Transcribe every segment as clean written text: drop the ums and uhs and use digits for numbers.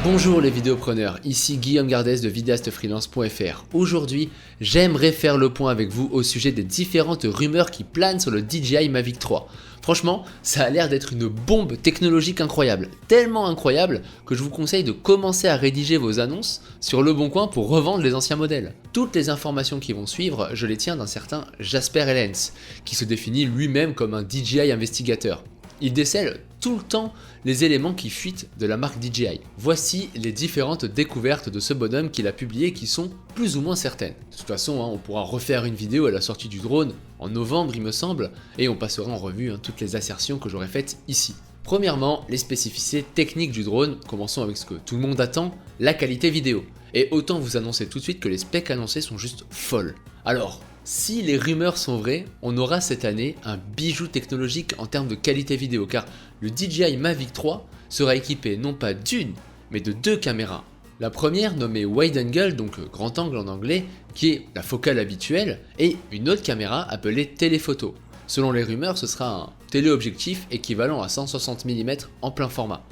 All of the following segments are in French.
Bonjour les vidéopreneurs, ici Guillaume Gardès de vidéastefreelance.fr. Aujourd'hui, j'aimerais faire le point avec vous au sujet des différentes rumeurs qui planent sur le DJI Mavic 3. Franchement, ça a l'air d'être une bombe technologique incroyable, tellement incroyable que je vous conseille de commencer à rédiger vos annonces sur Le Bon Coin pour revendre les anciens modèles. Toutes les informations qui vont suivre, je les tiens d'un certain Jasper Ellens, qui se définit lui-même comme un DJI investigateur. Il décèle tout le temps les éléments qui fuitent de la marque DJI. Voici les différentes découvertes de ce bonhomme qu'il a publiées qui sont plus ou moins certaines. De toute façon, on pourra refaire une vidéo à la sortie du drone en novembre il me semble, et on passera en revue toutes les assertions que j'aurais faites ici. Premièrement, les spécificités techniques du drone, commençons avec ce que tout le monde attend, la qualité vidéo. Et autant vous annoncer tout de suite que les specs annoncés sont juste folles. Alors, si les rumeurs sont vraies, on aura cette année un bijou technologique en termes de qualité vidéo car le DJI Mavic 3 sera équipé non pas d'une, mais de deux caméras. La première nommée wide angle, donc grand angle en anglais, qui est la focale habituelle, et une autre caméra appelée téléphoto. Selon les rumeurs, ce sera un téléobjectif équivalent à 160 mm en plein format.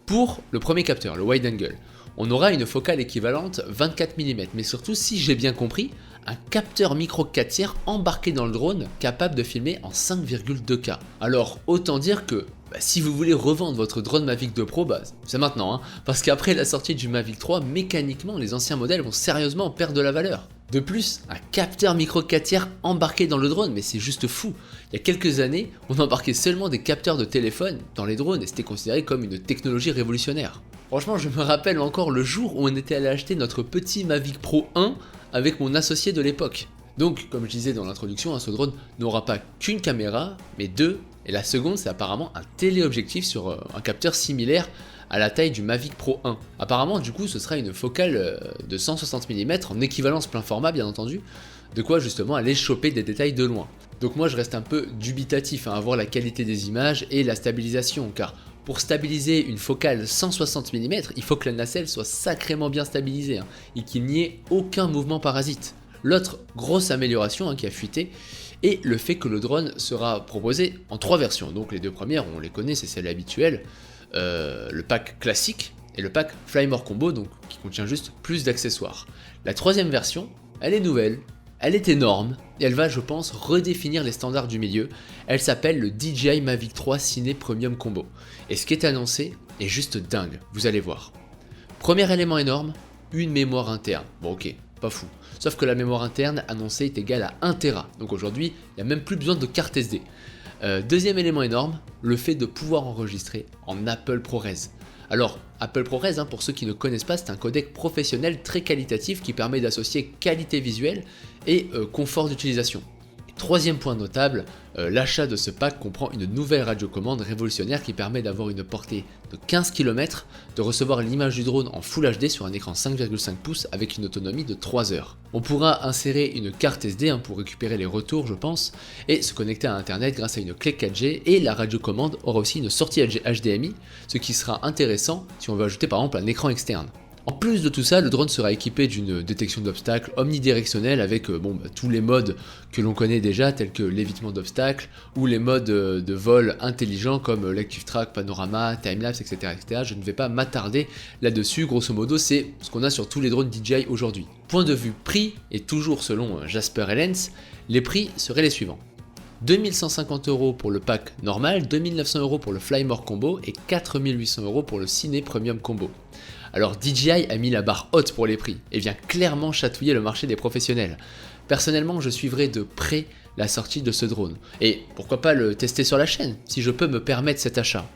Pour le premier capteur, le wide angle, on aura une focale équivalente 24 mm, mais surtout, si j'ai bien compris, un capteur micro 4 tiers embarqué dans le drone capable de filmer en 5,2K. Alors autant dire que si vous voulez revendre votre drone Mavic 2 Pro, c'est maintenant, parce qu'après la sortie du Mavic 3, mécaniquement les anciens modèles vont sérieusement perdre de la valeur. De plus, un capteur micro 4 tiers embarqué dans le drone, mais c'est juste fou. Il y a quelques années, on embarquait seulement des capteurs de téléphone dans les drones et c'était considéré comme une technologie révolutionnaire. Franchement, je me rappelle encore le jour où on était allé acheter notre petit Mavic Pro 1 avec mon associé de l'époque. Donc, comme je disais dans l'introduction, ce drone n'aura pas qu'une caméra, mais deux, et la seconde c'est apparemment un téléobjectif sur un capteur similaire à la taille du Mavic Pro 1. Apparemment, du coup, ce sera une focale de 160 mm en équivalence plein format, bien entendu, de quoi justement aller choper des détails de loin. Donc moi, je reste un peu dubitatif à voir la qualité des images et la stabilisation, car pour stabiliser une focale 160 mm, il faut que la nacelle soit sacrément bien stabilisée et qu'il n'y ait aucun mouvement parasite. L'autre grosse amélioration qui a fuité est le fait que le drone sera proposé en trois versions. Donc les deux premières, on les connaît, c'est celle habituelle, le pack classique et le pack Fly More Combo, donc qui contient juste plus d'accessoires. La troisième version, elle est nouvelle. Elle est énorme et elle va, je pense, redéfinir les standards du milieu. Elle s'appelle le DJI Mavic 3 Ciné Premium Combo. Et ce qui est annoncé est juste dingue, vous allez voir. Premier élément énorme, une mémoire interne. Bon ok, pas fou. Sauf que la mémoire interne annoncée est égale à 1 Tera. Donc aujourd'hui, il n'y a même plus besoin de carte SD. Deuxième élément énorme, le fait de pouvoir enregistrer en Apple ProRes. Alors, Apple ProRes, pour ceux qui ne connaissent pas, c'est un codec professionnel très qualitatif qui permet d'associer qualité visuelle et confort d'utilisation. Troisième point notable, l'achat de ce pack comprend une nouvelle radiocommande révolutionnaire qui permet d'avoir une portée de 15 km, de recevoir l'image du drone en Full HD sur un écran 5,5 pouces avec une autonomie de 3 heures. On pourra insérer une carte SD pour récupérer les retours je pense, et se connecter à internet grâce à une clé 4G, et la radiocommande aura aussi une sortie HDMI, ce qui sera intéressant si on veut ajouter par exemple un écran externe. En plus de tout ça, le drone sera équipé d'une détection d'obstacles omnidirectionnelle avec tous les modes que l'on connaît déjà, tels que l'évitement d'obstacles ou les modes de vol intelligents comme l'Active Track, Panorama, Timelapse, etc., etc. Je ne vais pas m'attarder là-dessus, grosso modo c'est ce qu'on a sur tous les drones DJI aujourd'hui. Point de vue prix, et toujours selon Jasper Ellens, les prix seraient les suivants. 2150 € pour le pack normal, 2900 € pour le Fly More Combo et 4800 € pour le Ciné Premium Combo. Alors DJI a mis la barre haute pour les prix et vient clairement chatouiller le marché des professionnels. Personnellement, je suivrai de près la sortie de ce drone et pourquoi pas le tester sur la chaîne si je peux me permettre cet achat.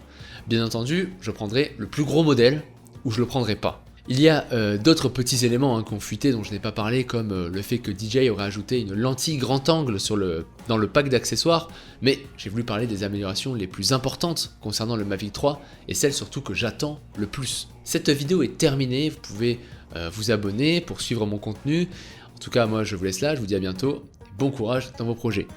Bien entendu, je prendrai le plus gros modèle ou je le prendrai pas. Il y a d'autres petits éléments qui ont fuité dont je n'ai pas parlé, comme le fait que DJI aurait ajouté une lentille grand angle dans le pack d'accessoires, mais j'ai voulu parler des améliorations les plus importantes concernant le Mavic 3 et celles surtout que j'attends le plus. Cette vidéo est terminée, vous pouvez vous abonner pour suivre mon contenu. En tout cas, moi je vous laisse là, je vous dis à bientôt, bon courage dans vos projets.